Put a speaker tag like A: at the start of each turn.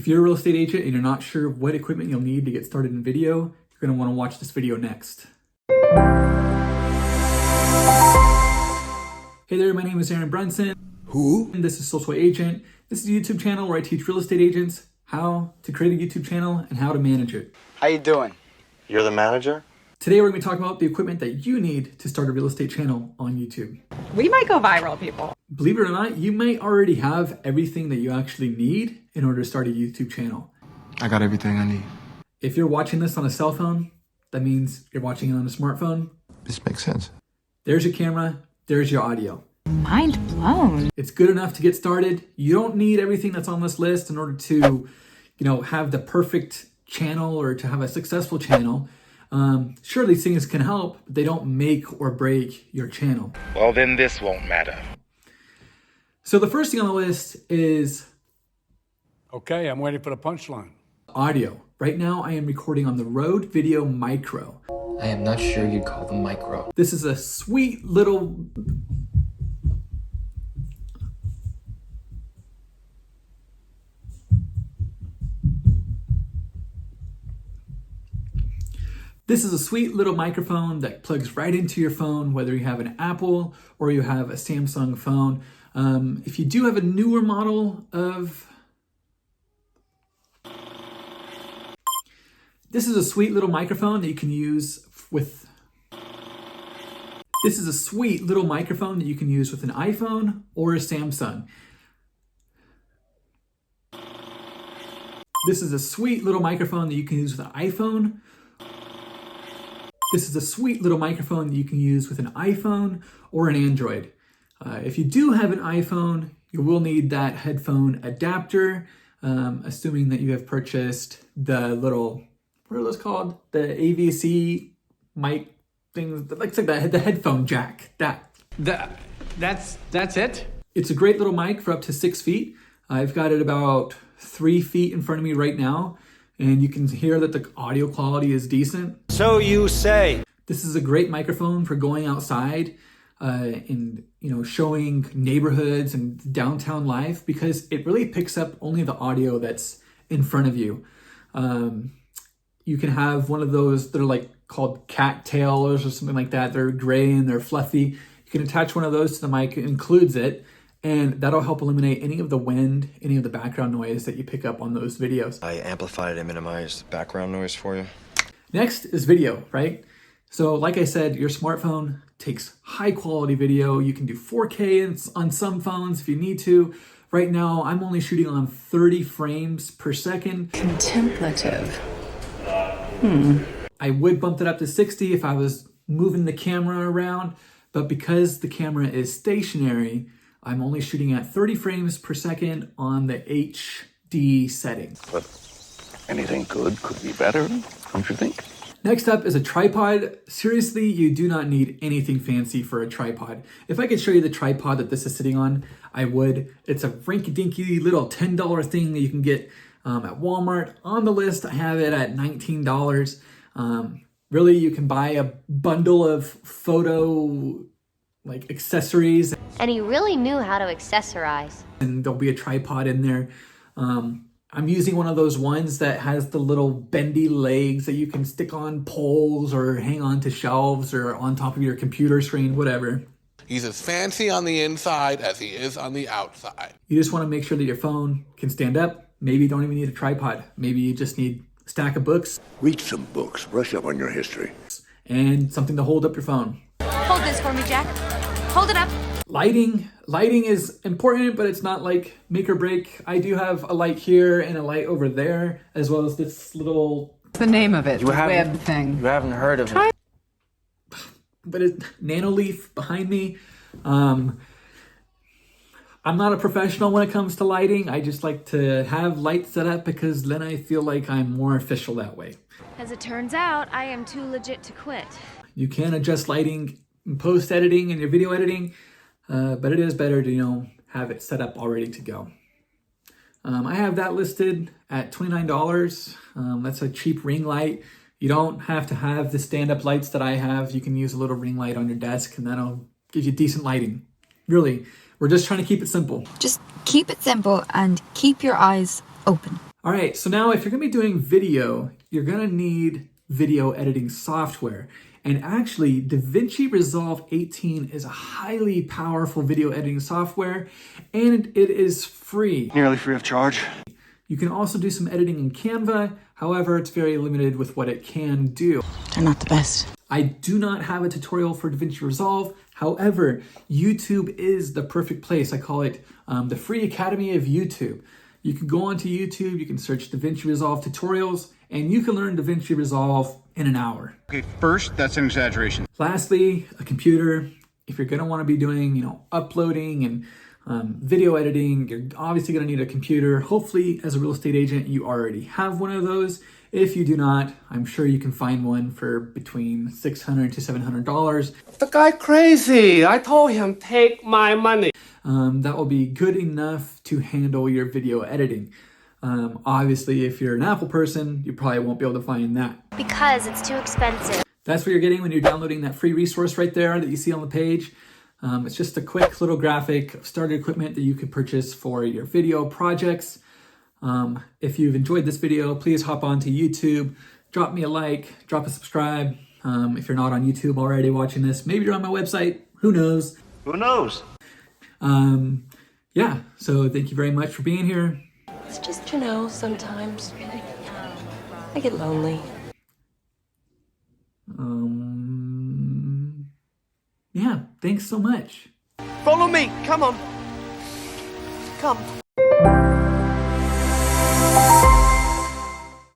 A: If you're a real estate agent and you're not sure what equipment you'll need to get started in video, you're going to want to watch this video next. Hey there, my name is Aaron Brunson.
B: Who?
A: And this is Social Agent. This is a YouTube channel where I teach real estate agents how to create a YouTube channel and how to manage it.
C: How you doing?
D: You're the manager?
A: Today we're going to be talking about the equipment that you need to start a real estate channel on YouTube.
E: We might go viral, people.
A: Believe it or not, you might already have everything that you actually need in order to start a YouTube channel.
B: I got everything I need.
A: If you're watching this on a cell phone, that means you're watching it on a smartphone.
B: This makes sense.
A: There's your camera, there's your audio.
E: Mind blown.
A: It's good enough to get started. You don't need everything that's on this list in order to, have the perfect channel or to have a successful channel. Sure, these things can help, but they don't make or break your channel.
F: Well, then this won't matter.
A: So the first thing on the list is
G: Okay, I'm waiting for the punchline.
A: audio. Right now I am recording on the Rode Video Micro.
H: I am not sure you'd call them micro.
A: This is a sweet little... This is a sweet little microphone that plugs right into your phone, whether you have an Apple or you have a Samsung phone. If you do have a newer model of... This is a sweet little microphone that you can use with... This is a sweet little microphone that you can use with an iPhone or a Samsung. This is a sweet little microphone that you can use with an iPhone. This is a sweet little microphone that you can use with an iPhone or an Android. If you do have an iPhone, you will need that headphone adapter, assuming that you have purchased the little, what are those called? The AVC mic things, like the headphone jack,
G: That's it?
A: It's a great little mic for up to 6 feet. I've got it about 3 feet in front of me right now, and you can hear that the audio quality is decent.
C: So you say.
A: This is a great microphone for going outside and showing neighborhoods and downtown life, because it really picks up only the audio that's in front of you. You can have one of those that are like called cattails or something like that. They're gray and they're fluffy. You can attach one of those to the mic. It includes it. And that'll help eliminate any of the wind, any of the background noise that you pick up on those videos.
D: I amplified and minimized background noise for you.
A: Next is video, right? So like I said, your smartphone takes high quality video. You can do 4K on some phones if you need to. Right now, I'm only shooting on 30 frames per second.
E: Contemplative.
A: I would bump it up to 60 if I was moving the camera around, but because the camera is stationary, I'm only shooting at 30 frames per second on the HD setting.
F: But anything good could be better, don't you think?
A: Next up is a tripod. Seriously, you do not need anything fancy for a tripod. If I could show you the tripod that this is sitting on, I would. It's a rinky-dinky little $10 thing that you can get at Walmart. On the list, I have it at $19. Really, you can buy a bundle of photo accessories.
I: And he really knew how to accessorize.
A: And there'll be a tripod in there. I'm using one of those ones that has the little bendy legs that you can stick on poles or hang on to shelves or on top of your computer screen, whatever.
J: He's as fancy on the inside as he is on the outside.
A: You just want to make sure that your phone can stand up. Maybe you don't even need a tripod. Maybe you just need a stack of books.
B: Read some books, brush up on your history.
A: And something to hold up your phone.
I: Hold this for me, Jack. Hold it up.
A: Lighting is important, but it's not like make or break. I do have a light here and a light over there, as well as this little...
E: What's the name of it?
C: You
E: The
C: haven't-
E: web thing.
C: You haven't heard of it.
A: But it's Nanoleaf behind me. I'm not a professional when it comes to lighting. I just like to have lights set up because then I feel like I'm more official that way.
I: As it turns out, I am too legit to quit.
A: You can adjust lighting in post-editing and your video editing, but it is better to, have it set up all ready to go. I have that listed at $29. That's a cheap ring light. You don't have to have the stand-up lights that I have. You can use a little ring light on your desk and that'll give you decent lighting. Really, we're just trying to keep it simple.
K: Just keep it simple and keep your eyes open.
A: All right, so now if you're gonna be doing video, you're gonna need video editing software. And actually, DaVinci Resolve 18 is a highly powerful video editing software, and it is free.
B: Nearly free of charge.
A: You can also do some editing in Canva. However, it's very limited with what it can do.
E: They're not the best.
A: I do not have a tutorial for DaVinci Resolve. However, YouTube is the perfect place. I call it the free academy of YouTube. You can go onto YouTube, you can search DaVinci Resolve tutorials, and you can learn DaVinci Resolve in an hour.
B: Okay, first, that's an exaggeration.
A: Lastly, a computer. If you're gonna wanna be doing, uploading and video editing, you're obviously gonna need a computer. Hopefully, as a real estate agent, you already have one of those. If you do not, I'm sure you can find one for between $600 to $700.
K: The guy crazy. I told him, take my money.
A: That will be good enough to handle your video editing. Obviously, if you're an Apple person, you probably won't be able to find that.
I: Because it's too expensive.
A: That's what you're getting when you're downloading that free resource right there that you see on the page. It's just a quick little graphic of starter equipment that you could purchase for your video projects. If you've enjoyed this video, please hop onto YouTube, drop me a like, drop a subscribe. If you're not on YouTube already watching this, maybe you're on my website, who knows?
D: Who knows?
A: Yeah, so thank you very much for being here.
E: It's just, sometimes I get lonely.
A: Yeah, thanks so much.
K: Follow me. Come on. Come.